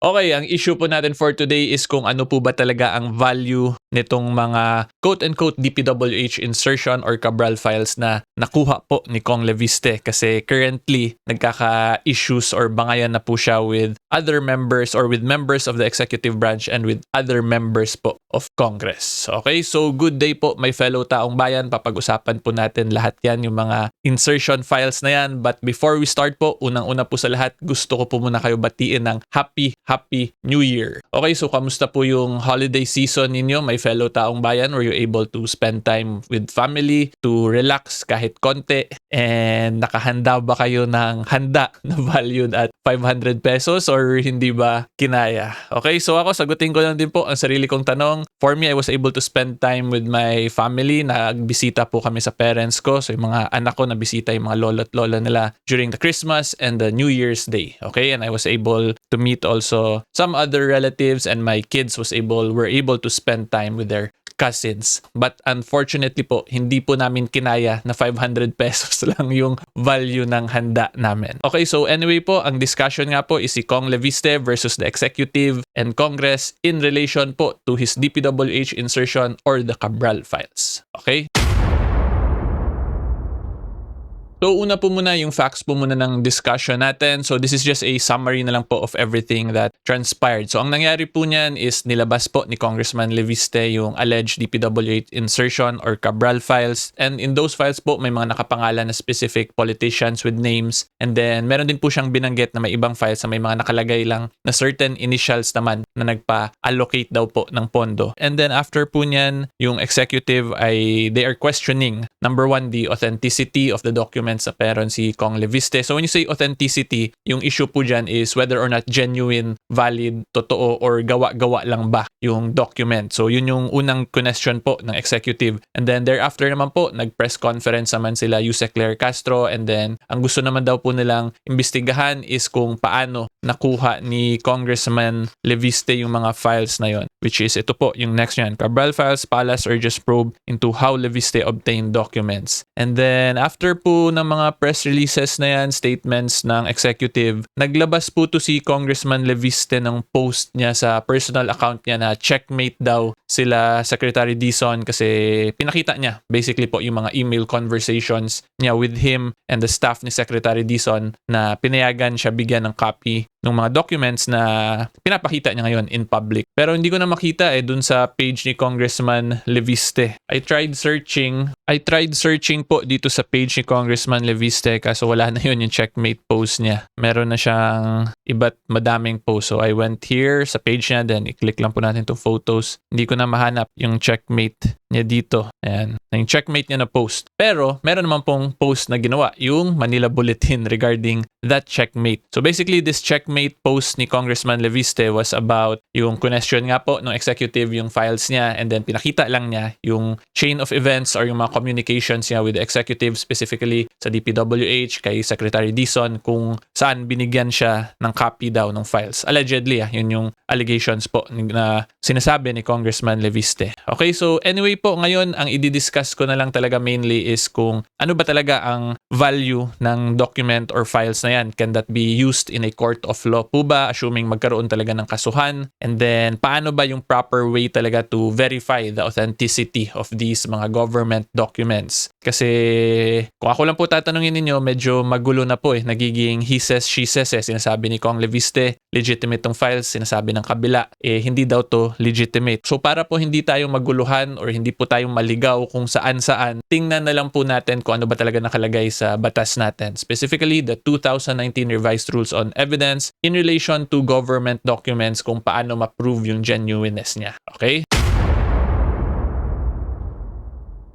Okay, ang issue po natin for today is kung ano po ba talaga ang value nitong mga quote-unquote DPWH insertion or Cabral files na nakuha po ni Kong Leviste kasi currently nagkaka-issues or bangayan na po siya with other members or with members of the executive branch and with other members po of Congress. Okay, so good day po my fellow taong bayan. Papag-usapan po natin lahat yan, yung mga insertion files na yan. But before we start po, unang-una po sa lahat, gusto ko po muna kayo batiin ng Happy New Year. Okay, so kamusta po yung holiday season ninyo, my fellow taong bayan? Were you able to spend time with family, to relax kahit konti? And nakahanda ba kayo ng handa na valued at 500 pesos or hindi ba kinaya? Okay, so ako sagutin ko lang din po ang sarili kong tanong. For me, I was able to spend time with my family. Nagbisita po kami sa parents ko. So yung mga anak ko nabisita yung mga lolo at lola nila during the Christmas and the New Year's Day. Okay, and I was able to meet also some other relatives, and my kids were able to spend time with their cousins. But unfortunately po, hindi po namin kinaya na 500 pesos lang yung value ng handa namin. Okay, so anyway po, ang discussion nga po is si Kong Leviste versus the executive and Congress in relation po to his DPWH insertion or the Cabral files. Okay? So una po muna yung facts po muna ng discussion natin. So this is just a summary na lang po of everything that transpired. So ang nangyari po niyan is nilabas po ni Congressman Leviste yung alleged DPWH insertion or Cabral files. And in those files po may mga nakapangalan na specific politicians with names. And then meron din po siyang binanggit na may ibang files na may mga nakalagay lang na certain initials naman na nagpa-allocate daw po ng pondo. And then after po niyan, yung executive they are questioning, number one, the authenticity of the documents sa peron si Kong Leviste. So when you say authenticity, yung issue po dyan is whether or not genuine, valid, totoo, or gawa-gawa lang ba yung document. So yun yung unang question po ng executive. And then thereafter naman po, nag-press conference naman sila Yusek Claire Castro, and then ang gusto naman daw po nilang imbestigahan is kung paano nakuha ni Congressman Leviste yung mga files na yon, which is ito po yung next yan. Cabral files, Palace urges probe into how Leviste obtained documents. And then after po ng mga press releases na yan, statements ng executive, naglabas po to si Congressman Leviste ng post niya sa personal account niya na checkmate daw sila Secretary Dizon kasi pinakita niya basically po yung mga email conversations niya with him and the staff ni Secretary Dizon na pinayagan siya bigyan ng copy ng mga documents na pinapakita niya ngayon in public. Pero hindi ko na makita dun sa page ni Congressman Leviste. I tried searching po dito sa page ni Congressman Leviste kaso wala na yun yung checkmate post niya. Meron na siyang iba't madaming post. So I went here sa page niya, then i-click lang po natin itong photos. Hindi ko na mahanap yung checkmate niya dito. Ayan. Yung checkmate niya na post. Pero meron naman pong post na ginawa, yung Manila Bulletin regarding that checkmate. So basically, this checkmate post ni Congressman Leviste was about yung question nga po ng executive yung files niya, and then pinakita lang niya yung chain of events or yung mga communications niya with the executive, specifically sa DPWH, kay Secretary Dizon, kung saan binigyan siya ng copy daw ng files. Allegedly, yun yung allegations po na sinasabi ni Congressman Leviste. Okay, so anyway po, ngayon ang i-discuss ko na lang talaga mainly is kung ano ba talaga ang value ng document or files na yan. Can that be used in a court of law po ba, assuming magkaroon talaga ng kasuhan? And then, paano ba yung proper way talaga to verify the authenticity of these mga government documents? Kasi kung ako lang po tatanungin ninyo, medyo magulo na po nagiging he says, she says sinasabi ni Kong Leviste, legitimate tong files, sinasabi ng kabila, hindi daw to legitimate. So para po hindi tayo maguluhan or hindi po tayong maligaw kung saan-saan, tingnan na lang po natin kung ano ba talaga nakalagay sa batas natin. Specifically, the 2019 Revised Rules on Evidence in relation to government documents, kung paano ma-prove yung genuineness niya. Okay?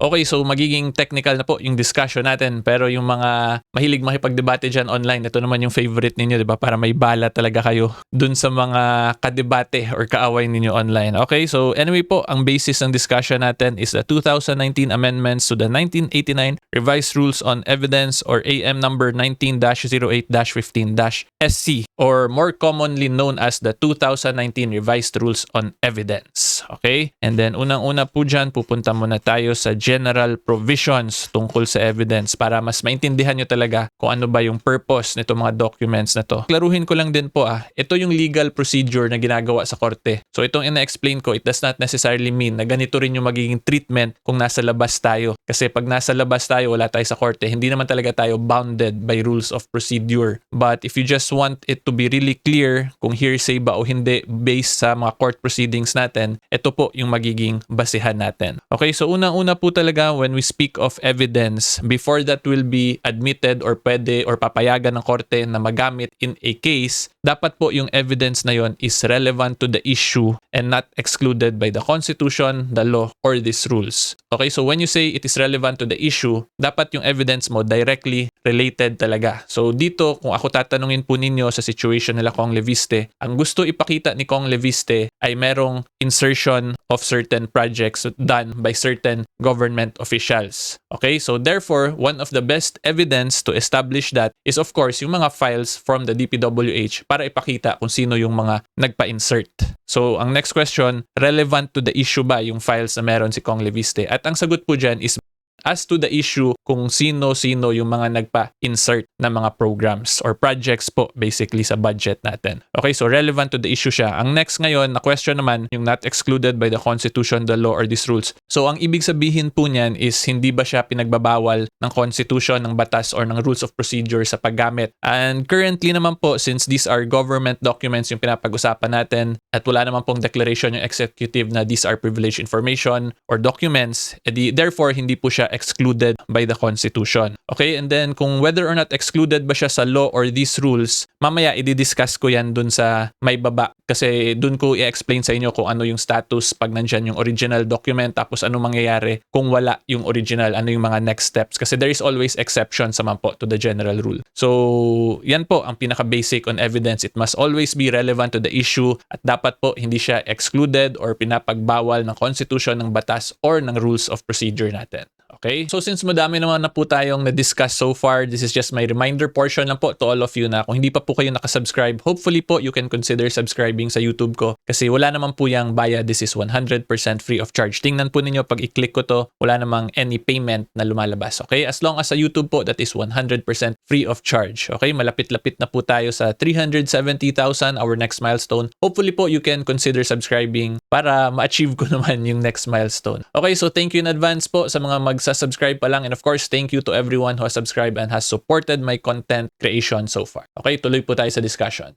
Okay, so magiging technical na po yung discussion natin, pero yung mga mahilig makipagdebate dyan online, ito naman yung favorite ninyo, di ba? Para may bala talaga kayo dun sa mga kadebate or kaaway ninyo online. Okay, so anyway po, ang basis ng discussion natin is the 2019 amendments to the 1989 Revised Rules on Evidence or AM number 19-08-15-SC, or more commonly known as the 2019 Revised Rules on Evidence. rules. Okay? And then unang-una po dyan, pupunta muna tayo sa general provisions tungkol sa evidence para mas maintindihan nyo talaga kung ano ba yung purpose nito mga documents na to. Klaruhin ko lang din po ito yung legal procedure na ginagawa sa korte. So itong ina-explain ko, it does not necessarily mean na ganito rin yung magiging treatment kung nasa labas tayo. Kasi pag nasa labas tayo, wala tayo sa korte, hindi naman talaga tayo bounded by rules of procedure. But if you just want it to be really clear kung hearsay ba o hindi based sa mga court proceedings natin, ito po yung magiging basihan natin. Okay, so unang-una po talaga when we speak of evidence, before that will be admitted or pwede or papayagan ng korte na magamit in a case, dapat po yung evidence na yon is relevant to the issue and not excluded by the Constitution, the law, or these rules. Okay, so when you say it is relevant to the issue, dapat yung evidence mo directly related talaga. So dito, kung ako tatanungin po ninyo sa situation nila Kong Leviste, ang gusto ipakita ni Kong Leviste ay merong insertion of certain projects done by certain government officials. Okay, so therefore, one of the best evidence to establish that is of course yung mga files from the DPWH para ipakita kung sino yung mga nagpa-insert. So, ang next question, relevant to the issue ba yung files na meron si Kong Leviste? At ang sagot po dyan is as to the issue kung sino-sino yung mga nagpa-insert na mga programs or projects po basically sa budget natin. Okay, so relevant to the issue siya. Ang next ngayon na question naman, yung not excluded by the Constitution, the law, or these rules. So, ang ibig sabihin po niyan is hindi ba siya pinagbabawal ng Constitution, ng batas, or ng rules of procedure sa paggamit. And currently naman po, since these are government documents yung pinapag-usapan natin at wala naman pong declaration yung executive na these are privileged information or documents, therefore, hindi po siya excluded by the Constitution. Okay, and then kung whether or not excluded ba siya sa law or these rules, mamaya i-discuss ko yan dun sa may baba kasi dun ko i-explain sa inyo kung ano yung status pag nandyan yung original document tapos ano mangyayari kung wala yung original, ano yung mga next steps kasi there is always exceptions naman po to the general rule. So, yan po ang pinaka-basic on evidence. It must always be relevant to the issue at dapat po hindi siya excluded or pinapagbawal ng Constitution, ng batas, or ng rules of procedure natin. Okay? So since madami naman na po tayong na-discuss so far, this is just my reminder portion lang po to all of you na kung hindi pa po kayo nakasubscribe, hopefully po you can consider subscribing sa YouTube ko kasi wala naman po yung bayad. This is 100% free of charge. Tingnan po ninyo pag i-click ko to, wala namang any payment na lumalabas. Okay? As long as sa YouTube po, that is 100% free of charge. Okay? Malapit-lapit na po tayo sa 370,000, our next milestone. Hopefully po you can consider subscribing para ma-achieve ko naman yung next milestone. Okay? So thank you in advance po sa mga subscribe pa lang, and of course thank you to everyone who has subscribed and has supported my content creation so far. Okay, tuloy po tayo sa discussion.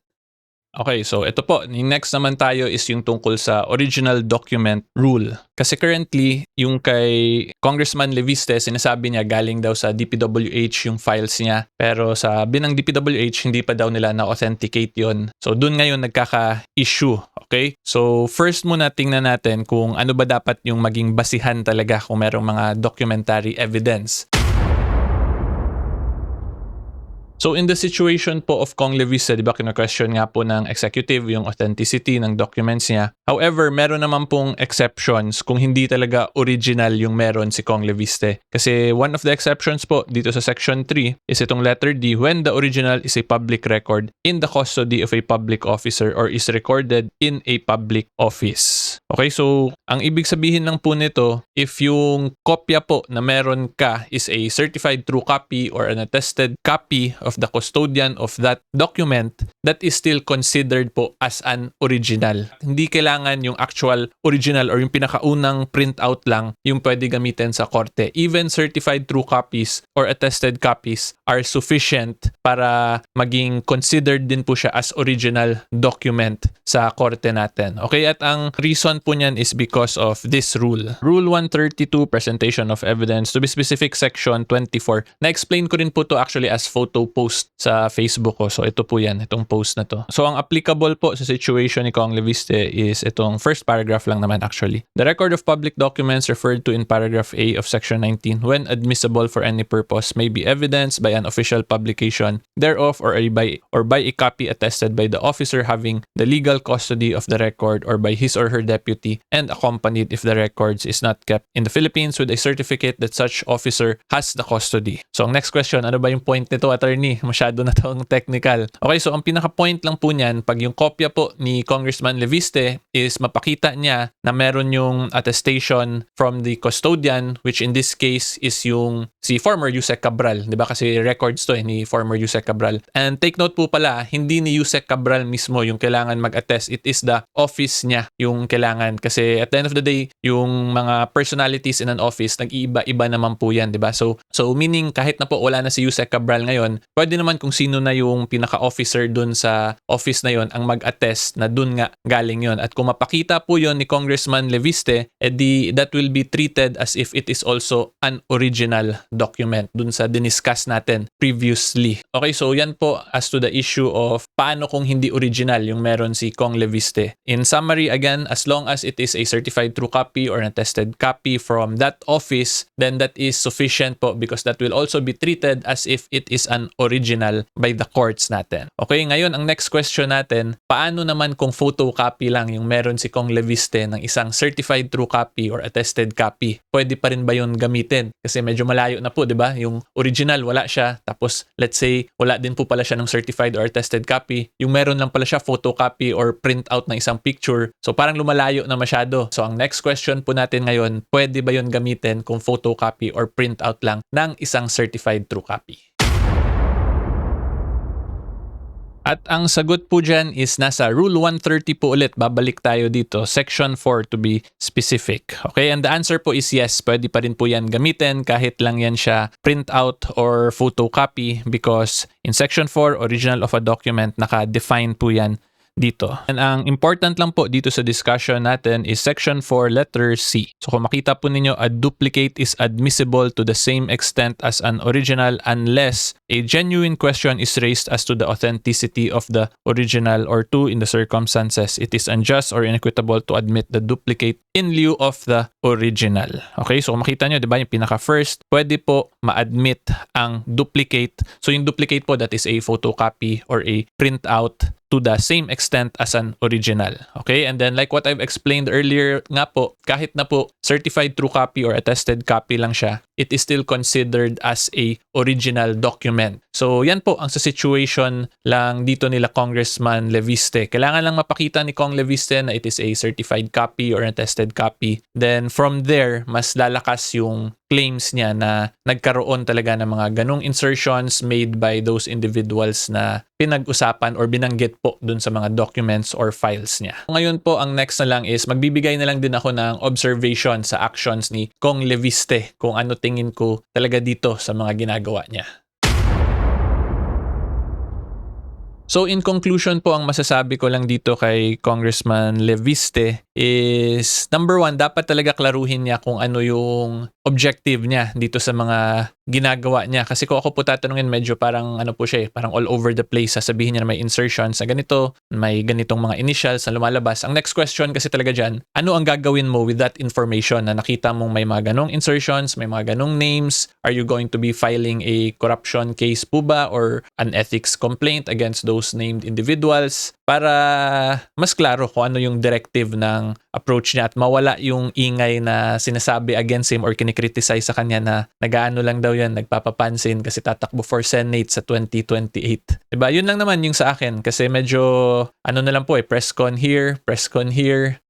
Okay, so ito po, next naman tayo is yung tungkol sa original document rule. Kasi currently, yung kay Congressman Leviste, sinasabi niya galing daw sa DPWH yung files niya. Pero sabi ng DPWH, hindi pa daw nila na-authenticate yon. So dun ngayon nagkaka-issue. Okay? So first muna tingnan natin kung ano ba dapat yung maging basihan talaga kung merong mga documentary evidence. So in the situation po of Kong Leviste, di ba kina-question nga po ng executive yung authenticity ng documents niya. However, meron naman pong exceptions kung hindi talaga original yung meron si Kong Leviste. Kasi one of the exceptions po dito sa section 3 is itong letter D, when the original is a public record in the custody of a public officer or is recorded in a public office. Okay, so ang ibig sabihin lang po nito, if yung kopya po na meron ka is a certified true copy or an attested copy of the custodian of that document, that is still considered po as an original. Hindi kailangan yung actual original or yung pinakaunang printout lang yung pwede gamitin sa korte. Even certified true copies or attested copies are sufficient para maging considered din po siya as original document sa korte natin. Okay, at ang reason po niyan is because of this rule. Rule 132, presentation of evidence. To be specific, section 24. Na-explain ko rin po to actually as photo post sa Facebook ko. So ito po yan, itong post na to. So ang applicable po sa situation ni Kong Leviste is itong first paragraph lang naman actually. The record of public documents referred to in paragraph A of section 19 when admissible for any purpose may be evidenced by an official publication thereof or by a copy attested by the officer having the legal custody of the record or by his or her deputy and accompanied if the records is not kept in the Philippines with a certificate that such officer has the custody. So ang next question, ano ba yung point nito, attorney? Masyado na tong technical. Okay, so ang pinaka-point lang po niyan, pag yung kopya po ni Congressman Leviste is mapakita niya na meron yung attestation from the custodian, which in this case is yung si former Yusek Cabral, di ba? Kasi records to ni former Yusek Cabral. And take note po pala, hindi ni Yusek Cabral mismo yung kailangan mag-attest. It is the office niya yung kailangan. Kasi at the end of the day, yung mga personalities in an office, nag-iiba-iba naman po yan, di ba? So meaning kahit na po wala na si Yusek Cabral ngayon, pwede naman kung sino na yung pinaka-officer dun sa office na yon ang mag-attest na dun nga galing yon. At kung mapakita po yon ni Congressman Leviste, that will be treated as if it is also an original document dun sa diniscuss natin previously. Okay, so yan po as to the issue of paano kung hindi original yung meron si Kong Leviste. In summary, again, as long as it is a certified true copy or an attested copy from that office, then that is sufficient po because that will also be treated as if it is an original by the courts natin. Okay, ngayon ang next question natin, paano naman kung photocopy lang yung meron si Kong Leviste ng isang certified true copy or attested copy? Pwede pa rin ba yun gamitin? Kasi medyo malayo na po, di ba? Yung original wala siya, tapos let's say wala din po pala siya ng certified or attested copy. Yung meron lang pala siya photocopy or print out ng isang picture. So parang lumalayo na masyado. So ang next question po natin ngayon, pwede ba yun gamitin kung photocopy or print out lang ng isang certified true copy? At ang sagot po dyan is nasa Rule 130 po ulit. Babalik tayo dito. Section 4 to be specific. Okay, and the answer po is yes. Pwede pa rin po yan gamitin kahit lang yan siya print out or photocopy because in Section 4, original of a document, naka-define po yan dito. And ang important lang po dito sa discussion natin is Section 4, letter C. So kung makita po ninyo, a duplicate is admissible to the same extent as an original unless a genuine question is raised as to the authenticity of the original or two in the circumstances it is unjust or inequitable to admit the duplicate in lieu of the original. Okay, so kung makita nyo, di ba, yung pinaka-first, pwede po ma-admit ang duplicate. So yung duplicate po, that is a photocopy or a printout to the same extent as an original. Okay? And then like what I've explained earlier nga po, kahit na po certified true copy or attested copy lang siya, it is still considered as a original document. So yan po ang sa situation lang dito nila Congressman Leviste. Kailangan lang mapakita ni Kong Leviste na it is a certified copy or attested copy. Then from there, mas lalakas yung claims niya na nagkaroon talaga ng mga ganong insertions made by those individuals na pinag-usapan or binanggit po dun sa mga documents or files niya. Ngayon po, ang next na lang is magbibigay na lang din ako ng observation sa actions ni Kong Leviste kung ano tingin ko talaga dito sa mga ginagawa niya. So in conclusion po, ang masasabi ko lang dito kay Congressman Leviste is number one, dapat talaga klaruhin niya kung ano yung objective niya dito sa mga ginagawa niya. Kasi kung ako po tatanungin, medyo parang ano po siya parang all over the place. Sasabihin niya na may insertions na ganito, may ganitong mga initials na lumalabas. Ang next question kasi talaga dyan, ano ang gagawin mo with that information na nakita mong may mga ganong insertions, may mga ganong names? Are you going to be filing a corruption case po ba or an ethics complaint against those named individuals? Para mas klaro kung ano yung directive ng approach niya at mawala yung ingay na sinasabi against him or kinikriticize sa kanya na nagaano lang daw yan, nagpapapansin kasi tatakbo for Senate sa 2028. Diba? Yun lang naman yung sa akin kasi medyo ano na lang po press con here,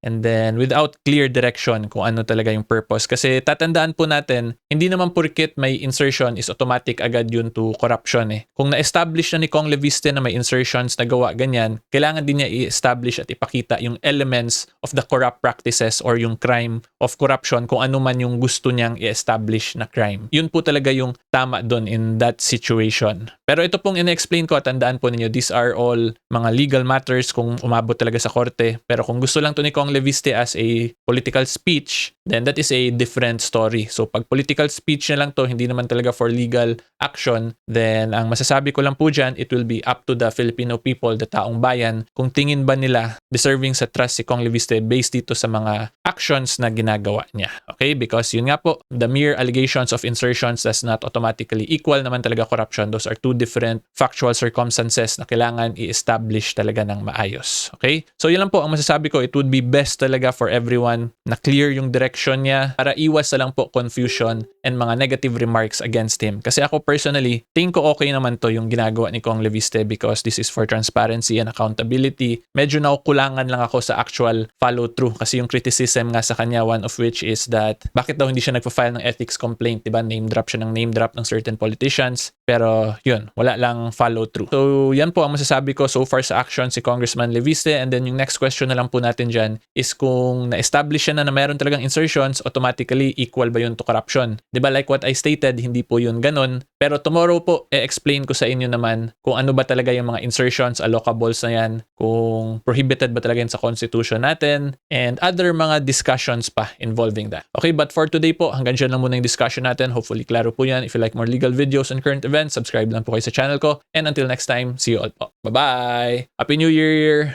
and then without clear direction kung ano talaga yung purpose. Kasi tatandaan po natin, hindi naman purkit may insertion is automatic agad yun to corruption Kung na-establish na ni Kong Leviste na may insertions na gawa ganyan, kailangan din niya i-establish at ipakita yung elements of the corrupt practices or yung crime of corruption kung ano man yung gusto niyang i-establish na crime. Yun po talaga yung tama doon in that situation. Pero ito pong ina-explain ko, tandaan po ninyo, these are all mga legal matters kung umabot talaga sa korte. Pero kung gusto lang to ni Kong Leviste as a political speech, then that is a different story. So pag political speech na lang to, hindi naman talaga for legal action, then ang masasabi ko lang po dyan, it will be up to the Filipino people, the taong bayan, kung tingin ba nila deserving sa trust si Kong Leviste based dito sa mga actions na ginagawa niya. Okay? Because yun nga po, the mere allegations of insertions does not automatically equal naman talaga corruption. Those are two different factual circumstances na kailangan i-establish talaga ng maayos. Okay? So yun lang po ang masasabi ko. It would be best talaga for everyone na clear yung direction section niya para iwas na lang po confusion and mga negative remarks against him. Kasi ako personally, tingin ko okay naman to yung ginagawa ni Kong Leviste because this is for transparency and accountability. Medyo nakukulangan lang ako sa actual follow-through kasi yung criticism nga sa kanya, one of which is that bakit daw hindi siya nagpa-file ng ethics complaint, diba? Name drop siya ng name drop ng certain politicians. Pero yun, wala lang follow-through. So yan po ang masasabi ko so far sa action si Congressman Leviste. And then yung next question na lang po natin dyan is kung na-establish siya na mayroon talagang insertions, automatically equal ba yun to corruption? Diba like what I stated, hindi po yun ganun. Pero tomorrow po, explain ko sa inyo naman kung ano ba talaga yung mga insertions, allocables na yan, kung prohibited ba talaga yan sa constitution natin, and other mga discussions pa involving that. Okay, but for today po, hanggang dyan lang muna yung discussion natin. Hopefully, klaro po yan. If you like more legal videos and current events, subscribe lang po kayo sa channel ko. And until next time, see you all po. Bye-bye! Happy New Year!